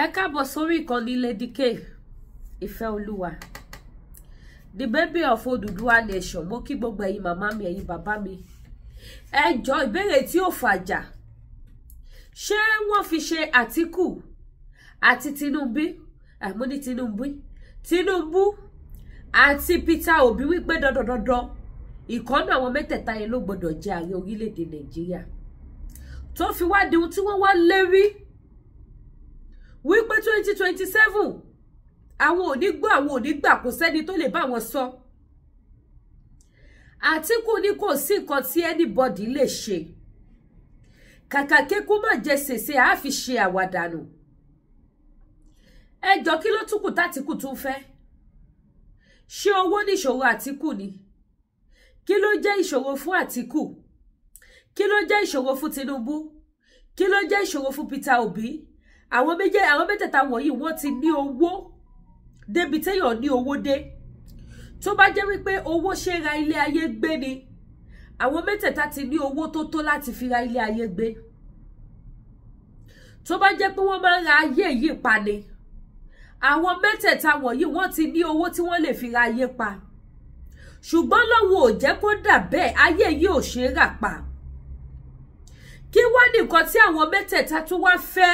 Ẹ káàbọ̀ sórí ìkànnì Lady K Ìfẹ́olúwa, the baby of Odùduwà nation. Mo kí gbogbo ẹ̀yin màmá mi, ẹ̀yin bàbá mi. Ẹ jọ̀ọ́ ìbéèrè tí ó fàjà. Ṣé wọ́n fi ṣe Àtíkù àti Tinubu àti Peter Obi wípé dandan ìkànnì àwọn mẹ́tẹ̀ẹ̀ta yẹn ló gbọ́dọ̀ jẹ́ ààrẹ orílẹ̀-èdè Nàìjíríà, tó fi wá di ohun tí wọ́n wá lérí wípé 2027 àwọn ò ní gbọ́, àwọn ò ní gbà, kò sẹ́ni tó lè bá wọn sọ. Àtíkù ní kò sí nǹkan tí anybody lè ṣe, kàkà kékú má jẹ sèse á fi ṣe àwàdànù. Ẹ jọ̀ọ́ kí ló tún kù tÁtíkù tún fẹ́? Ṣé owó ní ìṣòro Àtíkù ni? Kí ló jẹ́ ìṣòro fún Àtíkù? Kí ló jẹ́ ìṣòro fún Tinubu? Kí ló jẹ́ ìṣòro fún Peter Obi? Àwọn mẹ́tẹ̀ẹ̀ta wọ̀nyí wọ́n ti ní owó débi téèyàn ní owó dé. Tó bá jẹ́ wípé owó ṣe ra ilé ayé gbé ni, àwọn mẹ́tẹ̀ẹ̀ta ti ní owó tó tó láti fi ra ilé ayé gbé. Tó bá jẹ́ pé wọ́n máa ń ra ayé yìí pa ni, àwọn mẹ́tẹ̀ẹ̀ta wọ̀nyí wọ́n ti ní owó tí wọ́n lè fi ra ayé pa. Ṣùgbọ́n lọ́wọ́ ò jẹ́ kó dà bẹ́ẹ̀, ayé yìí ò ṣe é rà pa. Kí wá nìkan tí àwọn mẹ́tẹ̀ẹ̀ta tún wá fẹ́?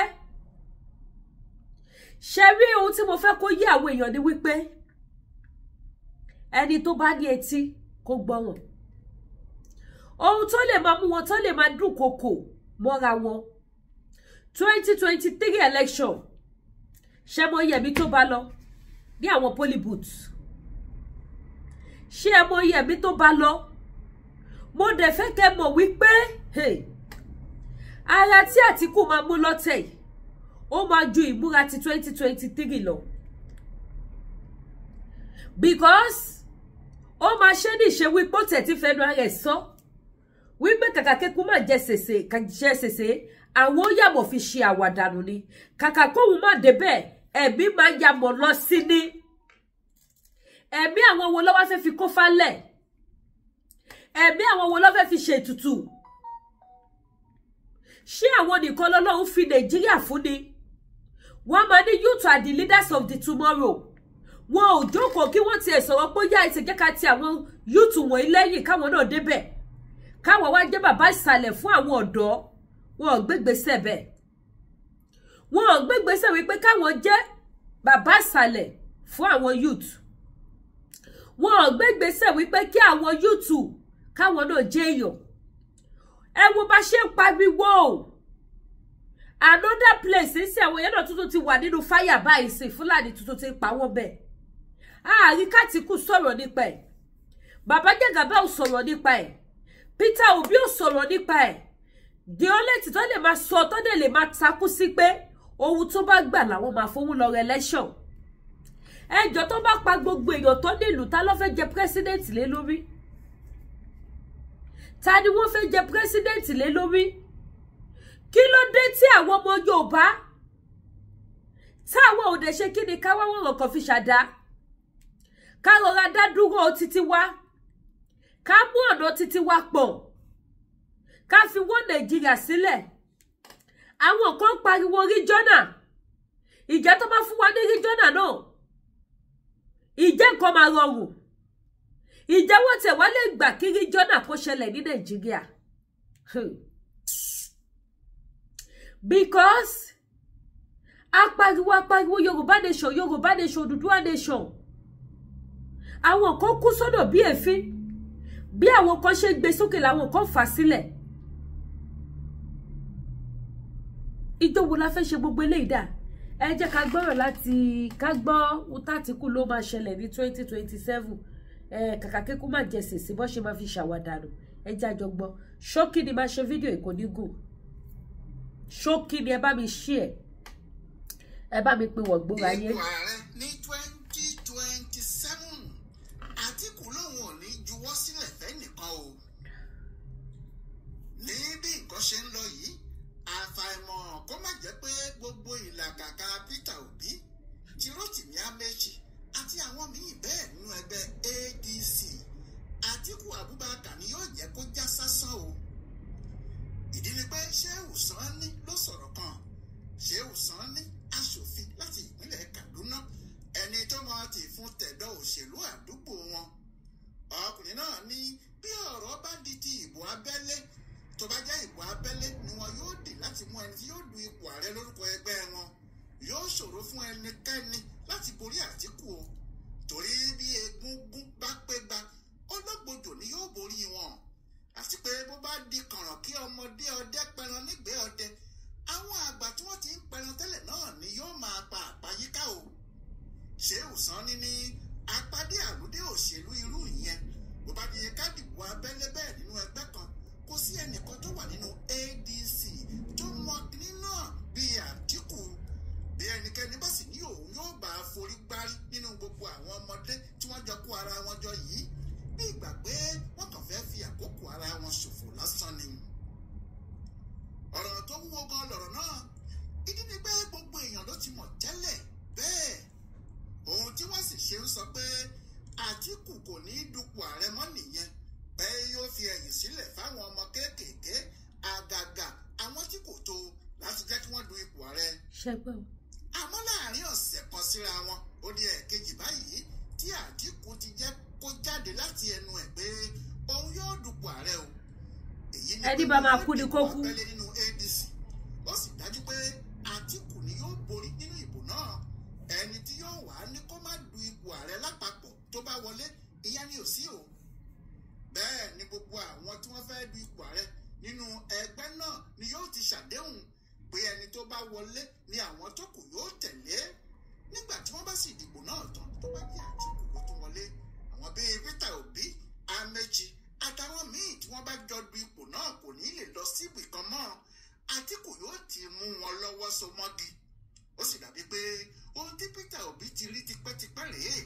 Ṣé rí ohun tí mo fẹ́ kó yé àwọn èèyàn ni wípé ẹni tó bá ní etí kó gbọ́ràn. Ohun tó lè máa mú wọn, tó lè máa dúnkokò mọ́ra wọn. 2023 election, ṣé mọ Yẹmí tó bá lọ ní àwọn poly booths? Ṣé ẹ mọ Yẹmí tó bá lọ? Mo dẹ̀ fẹ́ kẹ́ mọ̀ wípé ara tí Àtíkù máa mú lọ́tẹ̀ yìí, ó máa ju ìmúra ti 2023 lọ. Because ó máa ṣe ní ìṣe wípé ó tẹ̀ tí fẹnu ara ẹ̀ sọ wípé kàkà kékú má jẹ sèse àwọn ó yàmọ̀ fi ṣe àwàdànù ni. Kàkà kóhun má débẹ̀, ẹ̀mí máa yàmọ̀ lọ sí ni. Ẹ̀mí àwọn wo ló wá fẹ́ fi kó falẹ̀? Ẹ̀mí àwọn wo ló fẹ́ fi ṣe ètùtù? Ṣé àwọn nìkan lọ́lọ́run fi Nàìjíríà fún ni? Wọ́n máa ní youth are the leaders of the tomorrow. Wọn ò jókòó kí wọ́n tiẹ̀ sọ̀rọ̀ pé yá ẹsẹ̀ jẹ́ ká ti àwọn youth wọ̀nyí lẹ́yìn káwọn náà débẹ̀, káwọn wá jẹ́ bàbá ìsàlẹ̀ fún àwọn ọ̀dọ́. Wọn ò gbégbèsè bẹ́ẹ̀. Wọn ò gbégbèsè wípé káwọn jẹ́ bàbá ìsàlẹ̀ fún àwọn youth. Wọn ò gbégbèsè wípé kí àwọn youth káwọn náà jẹ́ èèyàn. Ẹ wo bá ṣe ń pariwo another place sí àwọn èèyàn náà tuntun ti wà nínú fáyà báyìí, sí Fúlàní tuntun ti pa wọ́n bẹ́ẹ̀. Ààrí Kàtíkù sọ̀rọ̀ nípa ẹ̀, Bàbá Jàgàbá ò sọ̀rọ̀ nípa ẹ̀, Peter Obi ò sọ̀rọ̀ nípa ẹ̀. The only thing tó lè máa sọ, tó lè máa takú sí pé ohun tó bá gbà làwọn máa fowó lọ election. Ẹjọ́ tó bá pa gbogbo èèyàn tó nílùú, ta ló fẹ́ jẹ president lé lórí? Ta ni wọ́n fẹ́ jẹ president lé lórí? Kí ló dé tí àwọn ọmọ Yorùbá táwọn ò dẹ̀ ṣe kí ni ká wá wọ̀rọ̀ kan fi ṣàdá? Ká rọra dá dúró títí wá, ká mú ọ̀nà títí wá pọ̀, ká fi wọ́n Nàìjíríà sílẹ̀. Àwọn kan pariwo ríjọ́nà, ìjẹ́ tó bá fún wa ní ríjọ́nà náà, ìjẹ́ nǹkan máa rọrùn. Ìjẹ́ wọ́n tẹ̀ wá lè gbà kí ríjọ́nà kó ṣẹlẹ̀ ní Nàìjíríà. Because apariwo Yorùbá nation, Yorùbá nation, Odùduwà nation. Àwọn kan kú sọ́nà bí èéfín, bí àwọn kan ṣe gbé sókè làwọn kan fà sílẹ̀. Ìjọ wo la fẹ́ ṣe gbogbo eléyìí dà? Ẹ jẹ́ ká gbọ́rọ̀ láti ká gbọ́ ohun tÁtíkù ló máa ṣẹlẹ̀ ní 2027. Kàkà kékú má jẹ sèse bó ṣe máa fi ṣàwàdànù. Ẹ jẹ́ àjọ gbọ́. Ṣókí ni máa ṣe fídíò ìkónígùn. Ṣókí ni ẹ bá mi share, ẹ bá mi pín wọ̀n gbóra yé. Ipò ààrẹ ní 2027, Àtíkù lòun ò ní juwọ́ sílẹ̀ fẹ́nìkan o. Ní bí nǹkan ṣe ń lọ yìí, àfàìmọ̀ kó má jẹ́ pé gbogbo ìlàkàkà Peter Obi, ti Rotimi Amechi àti àwọn míì bẹ́ẹ̀ nínú ẹgbẹ́ ADC, Àtíkù Abubakar ni yóò jẹ́ kó já sásán o. Ìdí ni pé Shehu Sani ló sọ̀rọ̀ kan. Shehu Sani, aṣòfin fún tẹ̀dọ̀ òṣèlú àdúgbò wọn. Ọkùnrin náà ní bí ọ̀rọ̀ bá di ti ìbò abẹ́lé, tó bá jẹ́ ìbò abẹ́lé ni wọn yóò dì láti mú ẹni tí yóò du ipò ààrẹ lórúkọ ẹgbẹ́ wọn. Yóò ṣòro fún ẹnikẹ́ni láti borí Àtíkù o, torí bí egúngún bá pé gba ọlọ́gbọ́jọ ni yóò borí wọn. Àti pé bó bá di kànràn kí ọmọdé ọdẹ pẹran nígbẹ́ ọdẹ, àwọn àgbà tí wọ́n ti ń pẹran tẹ́lẹ̀ náà ni yóò máa pa àpáyíká o. Ṣéhù Sanni ní apádé àlùdé òṣèlú irú ìyẹn bó bá di kádìbò abẹ́lé bẹ́ẹ̀ nínú ẹgbẹ́ kan, kò sí ẹnìkan tó wà nínú ADC tó mọ kíní náà bíi Àtíkù. Bí ẹnikẹ́ni bá sì ní òun yóò bá a forí gbárí nínú gbogbo àwọn ọmọdé tí wọ́n jọ kó ara wọn jọ yìí, bí ìgbà pé wọ́n kàn fẹ́ fi àkókò ara wọn ṣòfò lásán ni. Ọ̀rọ̀ tó wúwo gan lọ̀rọ̀ náà, ìdí ni pé gbogbo èèyàn ló ti mọ̀ tẹ́lẹ̀ bẹ́ẹ̀. Ohun tí wọ́n sì ṣe ń sọ pé Àtíkù kò ní í dupò ààrẹ mọ́ nìyẹn, pé yóò fi ẹ̀yìn sílẹ̀ fáwọn ọmọ kéékèèké, àgàgà àwọn tí kò tó láti jẹ́ kí wọ́n du ipò ààrẹ. Àmọ́ láàrin ọ̀sẹ̀ kan síra wọn, ó di ẹ̀kejì báyìí tí Àtíkù ti jẹ́ kó jáde láti ẹnu ẹ̀ pé òun yóò dupò ààrẹ o. Èyí ni ẹni bá máa kú ni kó kú. abẹ́lé nínú ADC. Ó sì dájú pé Àtíkù ni yóò borí nínú ìbò náà. Ẹni tí yóò wá ní kó má du ipò ààrẹ lápapọ̀ tó bá wọlé, ìyẹn ni ò sí o. Bẹ́ẹ̀ ni gbogbo àwọn tí wọ́n fẹ́ du ipò ààrẹ nínú ẹgbẹ́ náà ni yóò ti ṣàdéhùn pé ẹni tó bá wọlé ni àwọn tó kù yóò tẹ̀lé. Nígbà tí wọ́n bá sì dìbò náà tán, tó bá bí Àtíkù ló tún wọlé, àwọn bíi Peter Obi, Amechi àtàwọn míì tí wọ́n bá jọ du ipò náà kò ní lè lọ síbì kan mọ́. Àtíkù yóò ti mú wọn lọ́wọ́ so mọ́gi. Ó sì dàbí pé ohun tí Peter Obi ti rí tipẹ́tipẹ́ rèé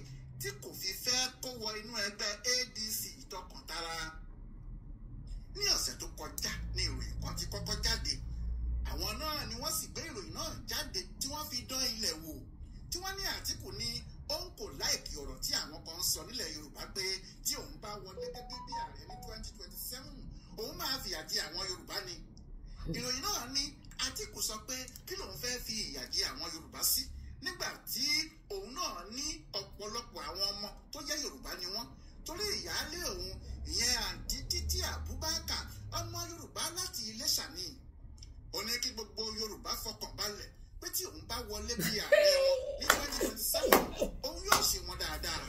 tí kò fi fẹ́ kó wọ inú ẹgbẹ́ ADC tọkàntara. Ní ọ̀sẹ̀ tó kọjá ní ìròyìn kan ti kọ́kọ́ jáde. Àwọn náà ni wọ́n sì gbé ìròyìn náà jáde tí wọ́n fi dán ilẹ̀ wò, tí wọ́n ní Àtíkù ní òun kò láìkí ọ̀rọ̀ tí àwọn kan ń sọ nílẹ̀ Yorùbá pé tí òun bá wọlé gẹ́gẹ́ bí ààrẹ ní 2027 òun máa fìyà jẹ àwọn Yorùbá ni. Ìròyìn náà ní Àtíkù sọ pé kí lòun fẹ́ fi ìyà jẹ àwọn Yorùbá sí nígbà tí òun náà ní ọ̀pọ̀lọpọ̀ àwọn ọmọ tó jẹ́ Yorùbá ni wọ́n, torí ìyáálé òun ìyẹn àǹtí Títí Abubakar ọmọ Yorùbá láti Iléṣà ni. Ó ní kí gbogbo Yorùbá fọkàn balẹ̀ pé tí òun bá wọlé bí ààrẹ wọn ní 2027 òun yóò ṣe wọn dáadáa.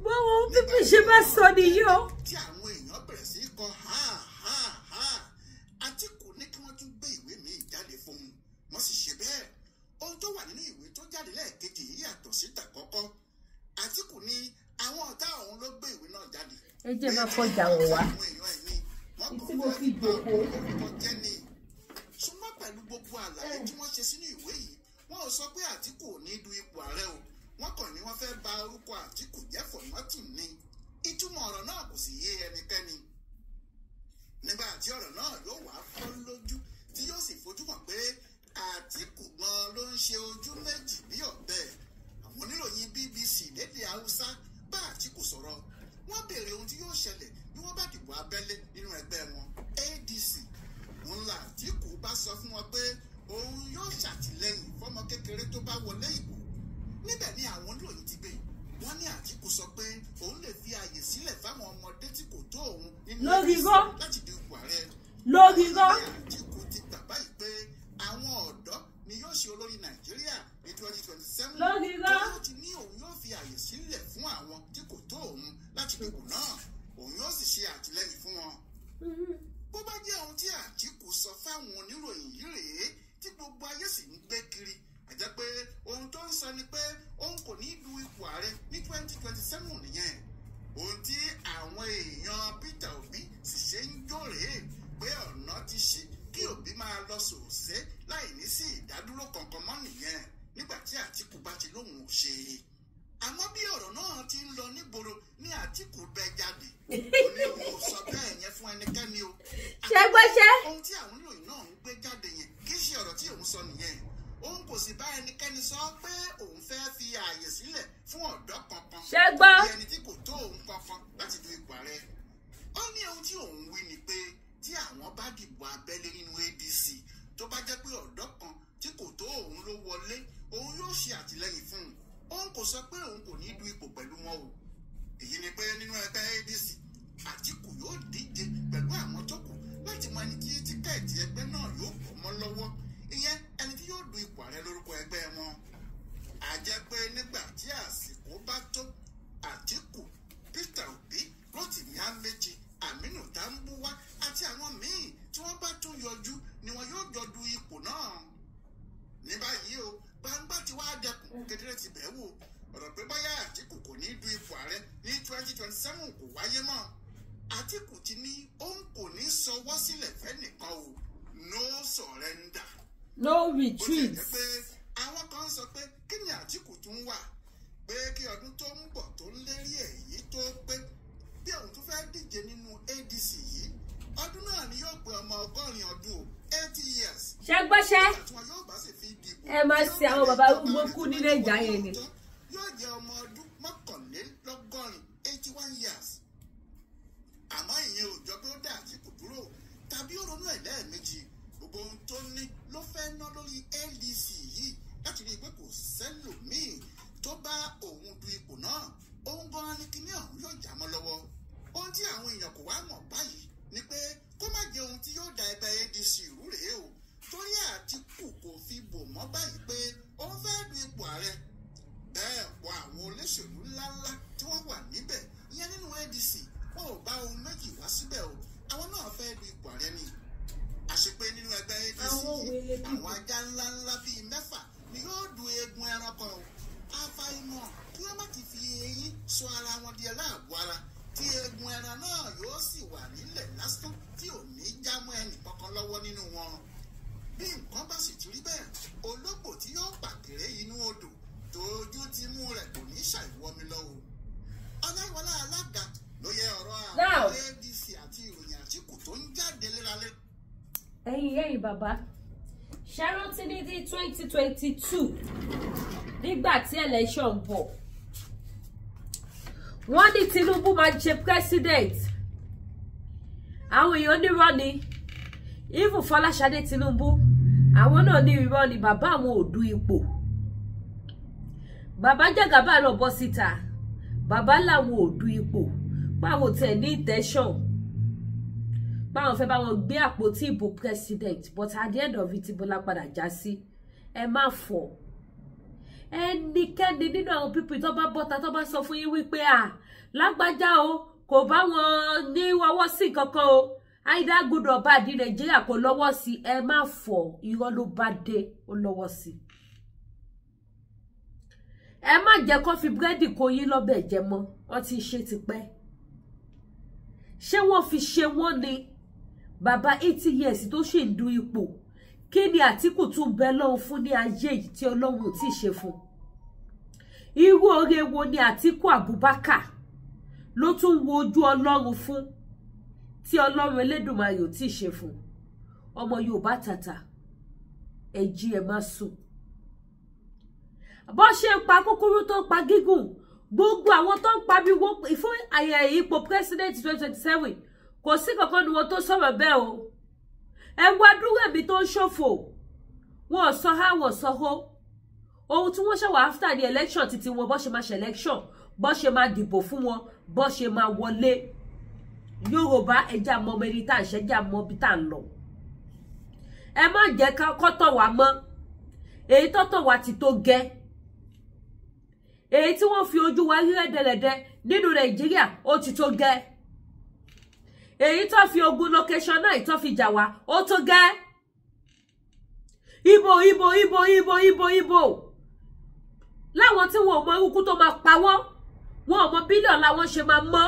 bọ́wọ́ pípì ṣe bá sọ nìyí o. Tí àwọn èèyàn bẹ̀rẹ̀ sí kọ ha ha ha, Àtíkù ní kí wọ́n tún gbé ìwé míì jáde fún un, wọ́n sì ṣe bẹ́ẹ̀. Ohun tó wà nínú ìwé tó jáde lẹ́ẹ̀kejì yìí yàtọ̀ sí tàkọ́kọ́. Àtíkù ní àwọn ọ̀tá òun ló gbé ìwé náà jáde. ẹ jẹ́ máa kọjá wọn wá. Àwọn èèyàn ẹ̀ ní wọ́n kàn fẹ́ gba orúkọ jẹ́ ni. Ṣùgbọ́n pẹ̀lú gbogbo àlàyé tí wọ́n ṣe sínú ìwé yìí, wọ́n ò sọ pé Àtíkù ò ní du ipò ààrẹ o. Wọ́n kàn ní wọ́n fẹ́ bà orúkọ Àtíkù jẹ́ fọ̀mọ́tì ni. Ìtumọ̀ ọ̀rọ̀ náà kò sì yé ẹnikẹ́ni. Nígbà tí ọ̀rọ̀ náà yóò wá fọ́ lójú tí yóò sì fojú hàn pé Àtíkù gan ló ń ṣe ojú méjì bí ọ̀bẹ. Àwọn oníròyìn BBC lédè Haúsá bá Àtíkù sọ̀rọ̀. Wọ́n béèrè ohun tí yóò ṣẹlẹ̀ bí wọ́n bá dìbò abẹ́lé nínú ẹgbẹ́ wọn ADC. Ńlá Àtíkù bá sọ fún wọn pé òun yóò ṣàtìlẹ́yìn fọ́mọ kékeré tó bá wọlé ìbò. Níbẹ̀ ni àwọn oníròyìn ti gbé. Wọ́n ní Àtíkù sọ pé òun lè fi ààyè sílẹ̀ fáwọn ọmọdé tí kò tó òun nínú ADC láti di ipò ààrẹ. lórí rọ́. Àtíkù ti gbà báyìí pé àwọn ọ̀dọ́ ni yóò ṣe olórí Nàìjíríà ní 2027. lórí rọ́. Ó ti ní òun yóò fi ààyè sílẹ̀ fún àwọn tí kò tó òun láti dìbò náà. Òun yóò sì ṣe àtìlẹ́yìn fún wọn. Bó bá jẹ́ ohun tí Àtíkù sọ fáwọn oníròyìn yìí rèé tí gbogbo ayé sì ń gbé kiri, àjẹ́ pé ohun tó ń sọ ni pé òun kò ní du ipò ààrẹ ní 2027 nìyẹn. Ohun tí àwọn èèyàn Peter Obi sì ṣe ń jó rèé pé ọ̀nà ti ṣí kí Obi máa lọ sòòsé láì ní sí ìdádúró kankan mọ́ nìyẹn nígbà tí Àtíkù bá ti lóhùn ò ṣe. Àmọ́ bí ọ̀rọ̀ náà ti ń lọ nígboro ní Àtíkù bẹ jáde. Ó ní òun ò sọ bẹ́ẹ̀ yẹn fún ẹnikẹ́ni o. ṣẹgbẹ́ṣẹ́. Ohun tí àwọn ìròyìn náà ń gbé jáde yẹn kì í ṣe ọ̀rọ̀ tí òun sọ nìyẹn. Òun kò sì bá ẹnikẹ́ni sọ pé òun fẹ́ fi ààyè sílẹ̀ fún ọ̀dọ́ kankan. ṣẹgbọ́. Bí ẹni tí kò tó òun kankan láti du ipò ààrẹ. Ó ní ohun tí òun wí ni pé tí àwọn bá dìbò abẹ́lé nínú ADC tó bá jẹ́ pé ọ̀dọ́ kan tí kò tó òun ló wọlé, òun yóò ṣe àtìlẹ́yìn fún un. òun kò sọ pé òun kò ní du ipò pẹ̀lú wọn o. èyí ni pé nínú ẹgbẹ́ ADC Àtíkù yóò díje pẹ̀lú àwọn tó kù láti mọ ẹni tí tíkẹ́ẹ̀tì ẹgbẹ́ náà yóò pọ̀ mọ́ lọ́wọ́, ìyẹn ẹni tí yóò du ipò ààrẹ lórúkọ ẹgbẹ́ wọn. a jẹ́ pé nígbà tí àsìkò bá tó, Àtíkù, Peter Obi, Rotimi Amechi, Aminu Tambuwa àti àwọn míì tí wọ́n bá tún yọjú ni wọn yóò jọ du ipò náà. ní báyìí o, gbangba ti wá dẹkùn, kedere ti bẹ̀ wò. ọ̀rọ̀ pé bóyá Àtíkù kò ní du ipò ààrẹ ní 2027 kò wáyé mọ́. Àtíkù ti ní òun kò ní sọwọ́ sílẹ̀ fẹ́nìkan o. No surrender. No retreat. ó ti jẹ́ pé àwọn kan sọ pé kí ni Àtíkù tún wà, pé kí ọdún tó ń bọ̀ tó ń lérí èyí tó pé bí òun tó fẹ́ díje nínú ADC yìí, ọdún náà ni yóò pé ọmọ 80 ọdún o, 80 years. ṣé gbọ́ṣẹ́ ẹ máa ṣe àwọn bàbá arúgbó kú nílé ìjà yẹn ni. yóò jẹ́ ọmọ ọdún 81 years. àmọ́ ìyẹn ò jọ pé ó dá Àtíkù dúró tàbí ó ronú ẹ̀ lẹ́ẹ̀mejì. gbogbo ohun tó ní ló fẹ́ ná lórí ADC yìí láti rí i pé kò sẹ́lòmíì tó bá òun du ipò náà. òun gan-an ni kíní ọ̀hún yóò já mọ́ lọ́wọ́. ohun tí àwọn èèyàn kò wá mọ̀ báyìí ni pé kó má jẹ ohun tí yóò da ẹgbẹ́ ADC rú rèé o. torí Àtíkù kò fi bò mọ́ báyìí pé òun fẹ́ du ipò ààrẹ. bẹ́ẹ̀ wọ àwọn olóṣèlú ńláńlá tí wọ́n wà níbẹ̀ ìyẹn nínú ADC wọn ò bá ohun méjì wá síbẹ̀ o. àwọn náà fẹ́ du ipò ààrẹ ni. àṣepé nínú ẹgbẹ́ ADC yìí àwọn ajá ńláńlá bíi 6 ni yóò du eegun ẹranko o. àfàìmọ̀ kí wọ́n má ti fi eyín sọ ara wọn di aláàbò ara, tí eegun ẹran náà yóò sì wà nílẹ̀ lásán tí ò ní já mọ́ ẹnì kankan lọ́wọ́ nínú wọn. bí nǹkan bá sì ti rí bẹ́ẹ̀, ológbò tí yóò pàkèrè inú odò tójú ti mú rẹ̀ kò ní ṣàìwọ́mi lọ́wọ́. Ọláyíwọlá Alága ló yẹ ọ̀rọ̀ àwọn ADC àti ìròyìn Àtíkù tó ń jáde léralé. ẹ̀yin bàbá ṣe rántí ní 2022 nígbà tí election bọ̀, wọ́n ní Tinubu máa ṣe president. àwọn èèyàn nírọ́ ni, even Fọláṣadé Tinubu àwọn náà ní irọ́ ni, bàbá àwọn ò du ipò. bàbá Jagaba náà bọ́ síta, bàbá làwọn ò du ipò, báwọn tẹ̀ ní intention báwọn fẹ́ bá wọn gbé àpótí ìbò president, but at the end of it Bọ́lá padà já sí. ẹ má fọ̀ ẹnikẹ́ni nínú àwọn pípì tó bá bọ́ta tó bá sọ fún yín wípé lágbájá o kò bá wọn ní ọwọ́ sí kankan o, either good or bad ní Nàìjíríà kò lọ́wọ́ sí, ẹ má fọ̀, irọ́ ló bá dé, ó lọ́wọ́ sí. ẹ má jẹ́ kó fi búrẹ́dì kó yín lọ́bẹ̀ jẹ mọ́, wọ́n ti ṣe tipẹ́. ṣé wọ́n fi ṣe wọ́n ni? bàbá 80 years tó ṣì ń du ipò, kí ni Àtíkù tún bẹ lọ́hùn fún ní ayé yìí tí Ọlọ́run ò tí ì ṣe fún? irú oore wo ni Àtíkù Abubakar ló tún wo ojú Ọlọ́run fún tí Ọlọ́run Elédùmarè ò tí ì ṣe fún? ọmọ Yorùbá tàtà ẹ jí ẹ má sùn. bó ṣe ń pa kúkúrú tó ń pa gígùn, gbogbo àwọn tó ń pariwo fún ipò president 2027 kò sí kankan ni wọn tó sọ̀rọ̀ bẹ́ẹ̀ o. ẹ wá dúró ẹ̀mí tó ń ṣòfò, wọn ò sọ ha wọn sọ ho. ohun tí wọ́n ṣe wà after the election títí wọn bó ṣe máa ṣe election, bó ṣe máa dìbò fún wọn, bó ṣe máa wọlé. Yorùbá ẹja mọ ọmọ ẹni tá à ń ṣẹjà mọ bí tá à ń lọ. ẹ má jẹ́ kọ́tọ̀ wá mọ́, èyí tọ́tọ̀ wá ti tó gẹ́. èyí tí wọ́n fi ojú wa rí rẹ́dẹ̀rẹ́dẹ́ nínú Nàìjíríà ó ti tó gẹ́. èyí tó fi ogun location náà tó fi jà wá ó tó gẹ́. Ibo láwọn tí wọn ò mọ irúkú tó máa pa wọ́n, wọn ò mọ bílíọ̀nù làwọn ṣe máa mọ́,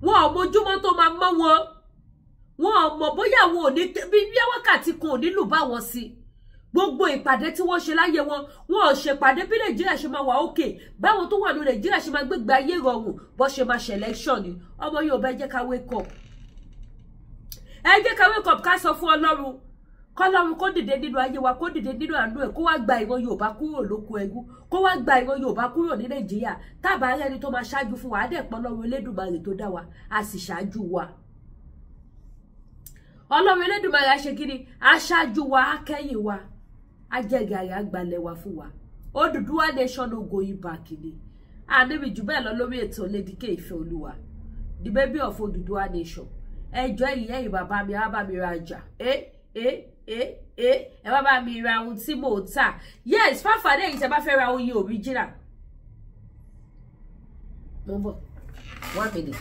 wọn ò mojúmọ́ tó máa mọ́ wọn, wọn ò mọ̀ bóyá wọn ò ní bí wákàtí kan ò nílùú bá wọn sí. gbogbo ìpàdé tí wọ́n ṣe láyé wọn ò ṣèpàdé bí Nàìjíríà ṣe máa wà òkè, báwọn tó wà ní Nàìjíríà ṣe máa gbégbé ayé rọrùn, bó ṣe máa ṣe election ni. ọmọ Yorùbá ẹ jẹ́ ká wake up, ẹ jẹ́ ká wake up, ká sọ fún Ọlọ́run kọ́lọ́run kó dìde nínú ayé wa, kó dìde nínú àánú ẹ̀, kó wá gba ìran Yorùbá kúrò lóko ẹrú, kó wá gba ìran Yorùbá kúrò ní Nàìjíríà. tábà rẹni tó máa ṣáájú fún wa, á dẹ̀ pọ̀ Ọlọ́run Elédùmarè tó dá wa, á sì ṣáájú wa. Ọlọ́run Elédùmarè á ṣe kíni? Á ṣáájú wa, á kẹ́yìn wa, á jẹ́ gàrí, á gbalẹ̀ wa fún wa. Odùduwà nation no going back ni. And we jù bẹ́ẹ̀ lọ lórí ètò Lady K Ifeoluwa, the baby of Odùduwà nation. Ẹjọ́ ìyẹ́ ìbàbá mi á bá mi rajà. Ẹ bá bá mi ra ohun tí mo tà. Yes, fáfàdé yìí tẹ́ bá fẹ́ ra oyin original. Number 1 minute.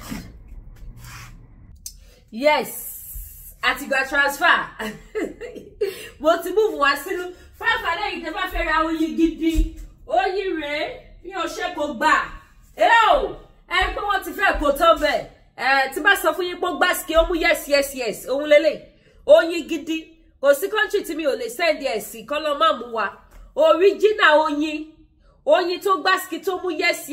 Yes, àtìgbà transfer. Mo ti move wá sínú fáfàdé yìí tẹ́ bá fẹ́ ra oyin gidi. Oyin rèé. Mi ò ṣe kò gbà. Ẹ pé wọ́n ti fẹ́ kò tán bẹ́ẹ̀. Tí bá sọ fún yín pé gbàsíkì ó mú yes. Òun lélẹ̀. Oyin gidi. Kò sí country tí mi ò lè send ẹ̀ sí kọ́ lọ má mú wa. Original oyin. Oyin tó gbàsíkì tó mú yes.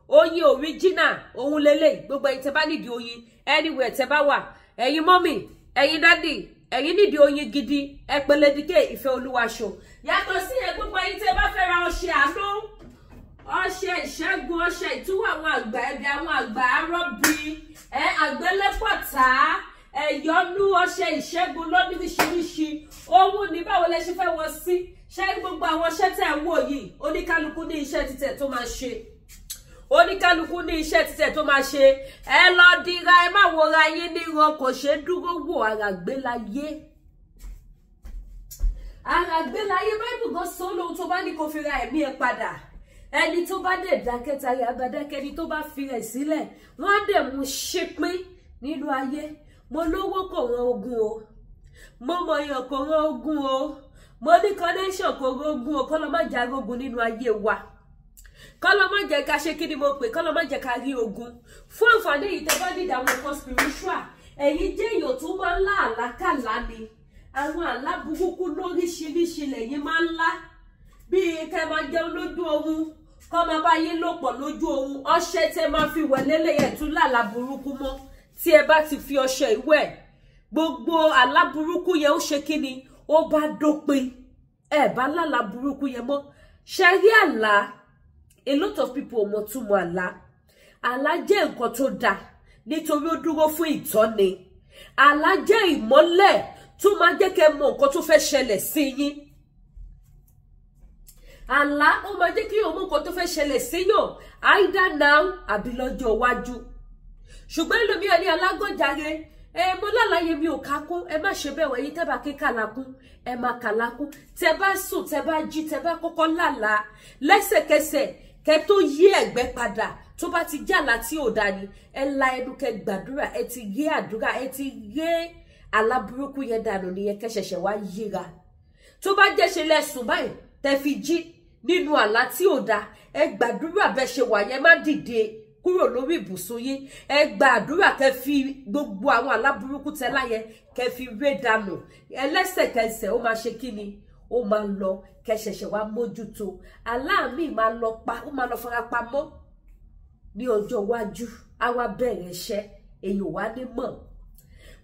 Oyin original. Òun lélẹ̀. Gbogbo ẹ̀yin tẹ́ bá nídìí oyin. Anywhere tẹ́ bá wà. Ẹ̀yin mommy, ẹ̀yin daddy, ẹ̀yin nídìí oyin gidi. Ẹ pè Lady K Ifeoluwa show. Yàtọ̀ sí ẹ gbogbo ẹ̀yin tẹ́ bá fẹ́ ra ọṣẹ àánú. Ọṣẹ ìṣẹ́gun, ọṣẹ ìtúwọ̀ àwọn àgbà ẹbí, àwọn àgbà arọ́bí, àgbélépọ̀tà, ẹ̀yọ́nú, ọṣẹ ìṣẹ́gun lóníṣiríṣi. Ohun ní báwo lẹ ṣe fẹ́ wọ sí? Ṣé gbogbo àwọn iṣẹ́ tẹ́ ń wò yìí, oníkálukú ní iṣẹ́ títẹ̀ tó máa ṣe. Oníkálukú ní iṣẹ́ títẹ̀ tó máa ṣe. Ẹ lọ dira, ẹ má wòra yín níran, kò ṣe dúró wò àràgbélayé. Àràgbélayé Bible gan sọ lóhun tó bá ní kó fi ra ẹ̀mí ẹ padà. Ẹni tó bá dẹ̀ dákẹ́ tayé agbádákẹ́ ni tó bá fi rẹ̀ sílẹ̀ wọ́n á dẹ̀ mú ṣépín nínú ayé. Mo lówó kò rán ogun o, mo mọ̀yàn kò rán ogun o, mo ní connection kò rán ogun o. Kọ́ lọ má jẹ́ arógun nínú ayé wa, kọ́ lọ má jẹ́ ká ṣe kí ni mo pè, kọ́ lọ má jẹ́ ká rí ogun. Fún àǹfààní yìí tẹ́ bá ní ìdààmú ẹ̀kọ́ spiritual, ẹ̀yin jẹ́ èèyàn tó máa ń lá àlákàlá ni. Àwọn àlá burúkú lóríṣiríṣi lẹ́yìn máa ń lá. Bí kẹ́ máa jẹun lójú oorun, kọ́ máa bá yín lò pọ̀ lójú oorun, ọṣẹ tẹ́ máa fi wẹ̀ lélẹ̀yẹ̀ tún lálá burúkú mọ́. Tí ẹ bá ti fi ọṣẹ ìwẹ̀, gbogbo àlá burúkú yẹn ó ṣe kíni, ó bá dópin. Ẹ bá lálá burúkú yẹn mọ́. Ṣé rí àlá? A lot of people ò mọ̀ túmọ̀ àlá. Àlá jẹ́ nǹkan tó dáa nítorí ó dúró fún ìtọ́ni. Àlá jẹ́ ìmọ́lẹ̀ tó máa jẹ́ kẹ́ mọ̀ nǹkan tó fẹ́ ṣẹlẹ̀ sí yín. Àlá ó máa jẹ́ kí o mọ̀ nǹkan tó fẹ́ ṣẹlẹ̀ síyàn either now àbí lọ́jọ́ iwájú. Ṣùgbọ́n ẹlòmíràn ní alágọ̀járe, mo lálàyé mi ò kákún, ẹ má ṣe bẹ́ẹ̀ wẹ̀yìn tẹ́ bá ké kàlákún, ẹ má kàlákún. Tẹ́ bá sùn, tẹ́ bá jí, tẹ́ bá kọ́kọ́ lálàá, lẹ́sẹ̀kẹsẹ̀ kẹ́ tó yí ẹ̀gbẹ́ padà. Tó bá ti jàlá tí ò dá ni, ẹ la ẹnu kẹ́ gbàdúrà, ẹ ti gé àdúrà, ẹ ti gé àlá burúkú yẹn dànù nìyẹn, kẹ́ ṣẹ̀ṣẹ̀ wá yíra. Tó bá jẹ́ ṣe lẹ́sùn báyìí, tẹ́ fi jí nínú àlá tí ò dá, ẹ gbàdúrà bẹ́ ṣe wà yẹn, má dìde kúrò lórí ibùsùn yín. Ẹ gbàdúrà kẹ́ fi gbogbo àwọn àlá burúkú tẹ́ láyẹn kẹ́ fi ré dànù. Ẹlẹ́sẹ̀kẹsẹ̀ ó máa ṣe kíni, ó máa lọ, kẹ́ ṣẹ̀ṣẹ̀ wá mójútó. Àlá mi máa lọ ó máa lọ fara pamọ́ ní ọjọ́ iwájú, á wá bẹ̀rẹ̀ iṣẹ́, èyàn wá ní mọ̀.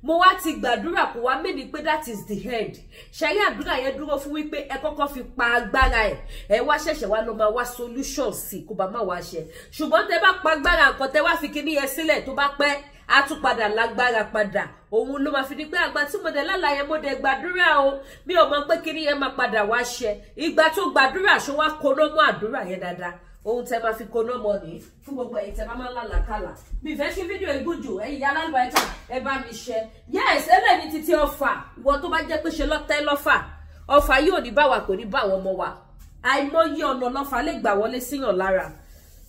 Mo wá ti gbàdúrà kó wá mẹ́ni pé that is the end. Ṣẹ́rí àdúrà yẹn dúró fún wípé ẹ kọ́kọ́ fi pa agbára ẹ̀, ẹ wá ṣẹ̀ṣẹ̀ wá lọ máa wá solution sí kó bá má wá ṣe. Ṣùgbọ́n tẹ́ bá pa agbára nǹkan tẹ́ wá fi kíní yẹn sílẹ̀ tó bá pẹ́, á tún padà lágbára padà. Òun ló máa fi di pé àgbà tí mo dẹ̀ lálàá yẹn mo dẹ̀ gbàdúrà o, mi ò mọ̀ pé kíní yẹn máa padà wá ṣe. Ìgbà tó gbàdúrà ṣó wá koná mọ́ àdúrà yẹn dáadáa. Ohun tẹ́ máa fi koná mọ́ ni fún gbogbo ẹ̀yin tẹ́ bá máa lálàkàlà. Mi fẹ́ kí fídíò ìgúnjù ẹ̀yin alálùbáyíká ẹ bá mi share. Yes, ẹlẹ́ni títí ọfà, ìwọ tó bá jẹ́ pé ṣe lọ́tẹ́ lọ́fà. Ọfà yóò ní bá wa, kò ní bá àwọn ọmọ wa. Àìmọye ọ̀nà lọ́fà lè gbà wọlé síyàn lára.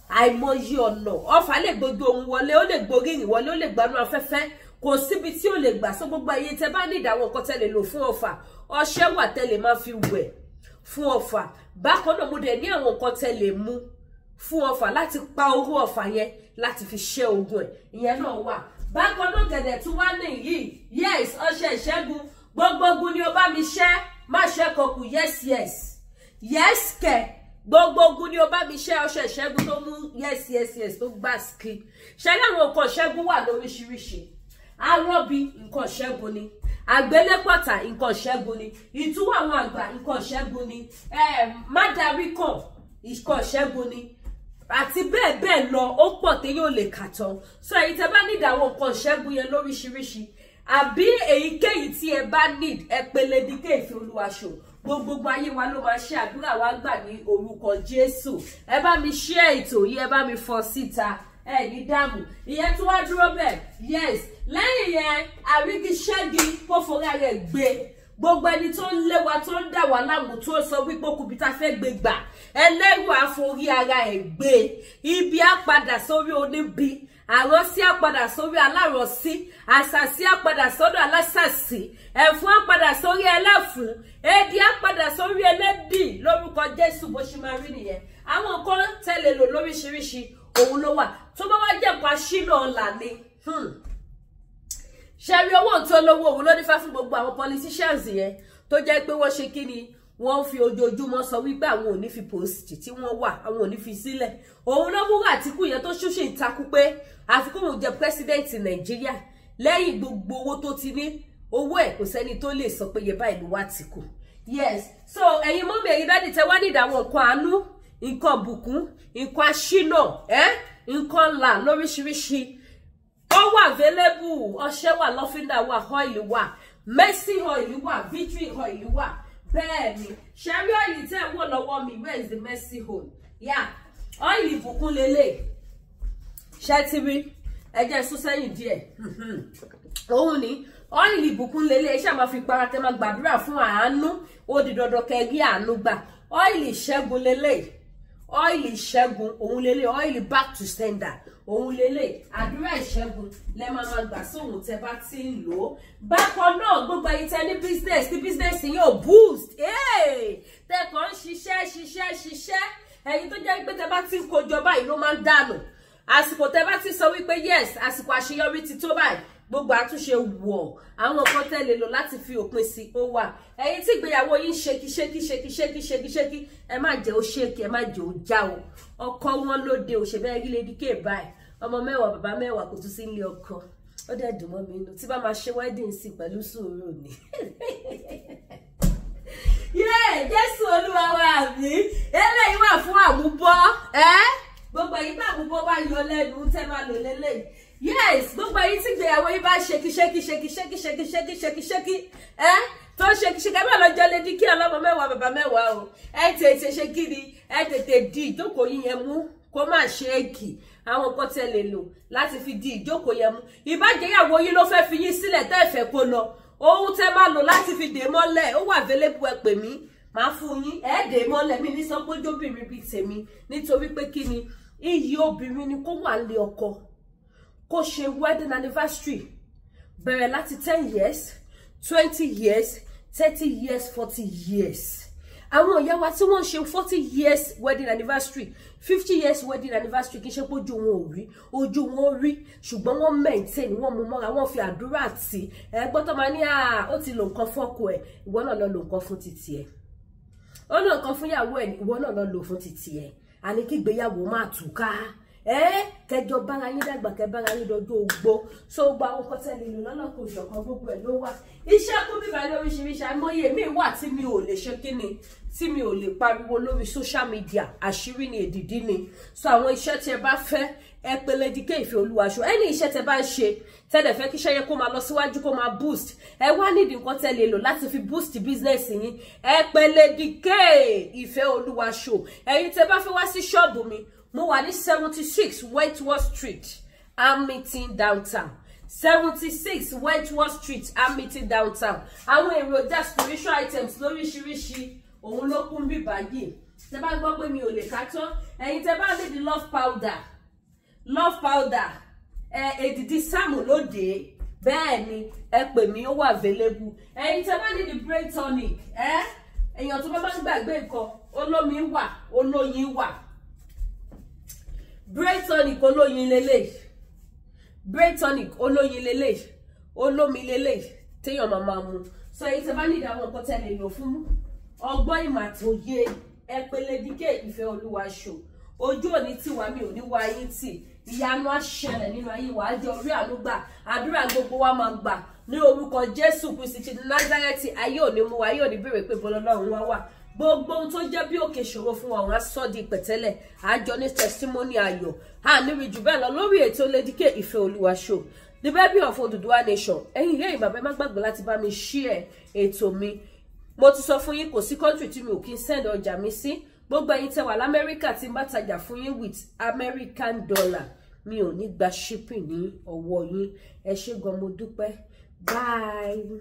Àìmọye ọ̀nà. Ọfà lè gbójú ohun wọlé, ó lè gborí ìrìn wọlé, ó lè gbanú afẹ́fẹ́. Kò síbi tí ó lè gbà. So gbogbo ẹ̀yin tẹ́ bá ní ìdáwọn nǹkan tẹ́ lè lò fún ọfà. Ọṣẹ wà tẹ́ lè máa fi wẹ̀ fún ọfà. Bákan náà mo dẹ̀ ní àwọn nǹkan tẹ́ lè mú fún ọfà láti pa orú ọfà yẹn láti fi ṣẹ́ ogun ẹ̀. Ìyẹn náà wà. Bákan náà gẹ̀dẹ̀ tún wá nìyí. Yes, ọṣẹ ìṣẹ́gun. Gbogbo ogun ni ó bá mi ṣẹ́. Má ṣẹ́ kọkù. Yes. Yes kẹ̀. Gbogbo ogun ni ó bá mi ṣẹ́ ọṣẹ ìṣẹ́gun tó mú yes tó gbà ski. Ṣẹ́ láwọn nǹkan ìṣẹ́gun wà lóríṣiríṣi. Arọ́bí nǹkan ìṣẹ́gun ni. Àgbélépọ̀tà nǹkan ìṣẹ́gun ni. Ìtúwọ̀ àwọn àgbà nǹkan ìṣẹ́gun ni. Mádàrí kan nǹkan ìṣẹ́gun ni. Àti bẹ́ẹ̀ bẹ́ẹ̀ lọ, ó pọ̀ tí yóò lè kà tán. So èyí tẹ́ bá need àwọn nǹkan ìṣẹ́gun yẹn lóríṣiríṣi. Àbí èyíkéyìí tí ẹ bá need, ẹ pè Lady K Ifeoluwa show. gbogbo ayé wa ló máa ṣe àdúrà wa gbà ní orúkọ Jésù. Ẹ bá mi share ètò yìí, ẹ bá mi fọ́ síta, ẹ ní dààmú. Ìyẹn tó wá dúró bẹ́ẹ̀, yes. Lẹ́yìn yẹn Àrígiṣẹ́gi kó forí rẹ̀ gbé gbogbo ẹni tó ń lé wa tó ń dà wá láàmú tó sọ wípé okùnbi tá fẹ́ gbé gbà ẹlẹ́rù àforí ara ẹ̀ gbé. Ibi á padà sórí oníbi, àrọ́sí á padà sórí alárọ̀sí, àṣàsí á padà sọ́dọ̀ alásàsí, ẹ̀fún á padà sórí ẹlẹ́fún, èdè á padà sórí ẹlẹ́dì lórúkọ Jésù. Bó ṣe máa rí nìyẹn. Àwọn nǹkan tẹ́lẹ̀ lò lóríṣiríṣi òun ló wà. Tó bá wá jẹ́ nǹkan aṣínà ọ̀la ni ṣẹ́rí owó tó lówó òun ló nífẹ̀ẹ́ fún gbogbo àwọn politicians yẹn tó jẹ́ pé wọ́n ṣe kí ni wọ́n fi ojoojúmọ́ sọ wípé àwọn ò ní fi post tí wọ́n wà àwọn ò ní fi sílẹ̀. Òun ló mú Àtíkù yẹn tó ṣúṣì ń takú pé àfikún òun jẹ president Nàìjíríà lẹ́yìn gbogbo owó tó ti ní owó ẹ̀ kò sẹ́ni tó lè sọ pé yẹ báyìí ló wá Àtíkù. Yes, so ẹ̀yin mọ́mí ẹ̀yin dádì tẹ́ wá nídìí àwọn nǹkan àánú, nǹkan bùkún, nǹkan aṣínà, nǹkan ńlá lóríṣiríṣi. Ó wà available, ọṣẹ wà, lọ́fíńdà wà, oil wà, Mercy oil wà, Victory oil wà. Bẹ́ẹ̀ ni, ṣẹ́rí oil tẹ́ ẹ̀ wò lọ́wọ́ mi, where is the Mercy oil? Yeah, oil ìbùkún lélẹ̀. Ṣé ti rí? Ẹ jẹ́ sún sẹ́yìn díẹ̀. Òun ni oil ìbùkún lélẹ̀, ṣé máa fi para tẹ́ máa gbàdúrà fún àánú, ó di dandan kẹ́ rí àánú gbà. Oil ìṣẹ́gun lélẹ̀. Oil ìṣẹ́gun òun lélẹ̀, oil back to standard òun lélẹ̀, àdúrà ìṣẹ́gun lẹ máa gbà sóhun tẹ bá ti ń lò ó. Bákan náà gbogbo ayé tẹ ní business tí business yóò boost tẹkàn ń ṣiṣẹ́ ẹ̀yin tó jẹ́ pé tẹ bá ti ń kojọ báyìí ló máa ń dànù. Àsìkò tẹ bá ti sọ wípé yes àsìkò àṣeyọrí ti tó báyìí gbogbo àtúnṣe wọ̀ àwọn nǹkan tẹ́ lè lò láti fi òpin sí ó wà. Ẹ̀yin tí ìgbéyàwó yín ṣékí ẹ má jẹ́ ó ṣékì, ẹ má jẹ́ ó já o. Ọkọ wọn lóde òṣèbẹ́ rí Lady K báyìí, ọmọ mẹ́wàá bàbá mẹ́wàá kò tún sí ilé ọkọ. Ó dẹ̀ dùn mọ́ mi inú tí bá máa ṣe wedding sí pẹ̀lú sùúrù ni. Jésù Olúwa wa mi eléyìí wà fún àmúbọ́. Gbogbo èyí tá àmúbọ́ bá yọ lẹ́nu tẹ́ máa lò lélẹ́yìí. Yes, gbogbo èyí tí ìgbéyàwó yìí bá ṣékí tó ṣékí ẹ má lọ jọ Lady K ọlọ́mọ mẹ́wàá bàbá mẹ́wàá o. Ẹ tètè ṣe kí ni ẹ tètè di ìjókòó yín yẹn mú kó má ṣéèkì. Àwọn nǹkan tẹ́ lè lò láti fi di ìjókòó yẹn mú. Ìbájẹ́yàwó yín ló fẹ́ fi yín sílẹ̀ tẹ́ ẹ fẹ́ kó lọ. Ohun tẹ́ máa lò láti fi dè mọ́lẹ̀ ó wà available, ẹ pè mí máa fún yín ẹ dè mọ́lẹ̀. Mi ní sọ pé jóbìnrin bíi tèmi nítorí pé kí ni iyì obìnrin ni kó wà lé ọkọ kó ṣe wedding anniversary bẹ̀rẹ̀ láti 10 years 20 years 30 years 40 years. Àwọn ìyá wa tí wọ́n ṣe 40 years wedding anniversary 50 years wedding anniversary kì í ṣe pé ojú wọn ò rí, ojú wọn rí ṣùgbọ́n wọ́n maintain, wọ́n mú mọ́ra, wọ́n fi àdúrà tì. Ẹgbọ́n tó máa ní ó ti lò nǹkan fọ́kọ ẹ̀, ìwọ náà lọ lò nǹkan fún titi ẹ̀. Ó lò nǹkan fún ìyàwó ẹ̀, ìwọ náà lọ lò fún titi ẹ̀. Àní kí ìgbéyàwó máa túká. Kẹjọ bára yín dàgbà kẹ bára yín dọjọ́ ogbó. So gba àwọn nǹkan tẹ́lẹ̀ lò lọ́nà kò ṣọ̀kan gbogbo ẹ̀ ló wà. Iṣẹ́ kún bíbá lóríṣiríṣi àìmọye mi wà tí mi ò lè ṣe kíni tí mi ò lè pariwo lórí social media, àṣírí ni èdìdí ni. So àwọn iṣẹ́ tí ẹ bá fẹ́ ẹ pè Lady K Ìfẹ́olúwaṣọ. Ẹni iṣẹ́ tẹ́ bá ń ṣe tẹ́lẹ̀ fẹ́ kí iṣẹ́ yẹn kó máa lọ síwájú kó máa boost, ẹ wá nídìí nǹkan tẹ́ lè lò láti fi boost business yín, ẹ pè Lady K Ìfẹ́olúwaṣọ. Ẹ̀yin tẹ́ bá fẹ́ wá sí ṣọ́ọ̀bù mi, mo wà ní 76 Wentworth Street, I'm meeting downtown. 76 Wentworth Street, I'm meeting downtown. Àwọn èròjà spiritual items lóríṣiríṣi òun ló kún bí báyìí. Tẹ́ bá gbọ́ pé mi ò lè ká tán, ẹ̀yin tẹ́ bá ní the love powder, èdìdí sáàmù lóde, bẹ́ẹ̀ ni ẹ pè mí ó wà available. Ẹ̀yin tẹ́ bá ní the brain tonic, èèyàn tó bá máa ń gbàgbé nǹkan, olómi wà, olóyin wà. Brain tonic olóyin lélẹ̀, brain tonic olóyin lélẹ̀, olómi lélẹ̀ téèyàn máa mu. So èyí tẹ́ bá ní àwọn nǹkan tẹ́ lè lò fún ọgbọ́n ìmọ̀ àtòye ẹ pè Lady K Ìfẹ́olúwaṣọ. Ojú òní tiwa mi ò ní wá yín tì, ìyanu á ṣẹlẹ̀ nínú ayé wa, á jẹ́ orí àánú gbà, àdúrà gbogbo wa máa gbà ní orúkọ Jésù Kristi ti Násárẹ́tì. Ayé òní mú wa, ayé òní béèrè pé bọ́lá Ọlọ́run wá wà. Gbogbo ohun tó jẹ́ bí òkè ṣòro fún wa wọ́n á sọ di pẹ̀tẹ́lẹ̀, àjọ ní testimony ayọ̀. Níbi jù bẹ́ẹ̀ lọ lórí ètò Lady K Ìfẹ́olúwaṣọ, the baby of Oduduwa nation. Ẹ̀yin ìyá ìbàbá má gbàgbé láti bá mi share ètò mi mo ti sọ fún yín kò sí country tí mi ò kí send ọjà mi sí. Gbogbo ẹ̀yin tẹ́ wà l'Amẹ́ríkà tí n bá tajà fún yín with American dollar mi ò ní gba shipping ní ọwọ́ yín. Ẹ ṣé gan, mo dúpẹ́. Bye.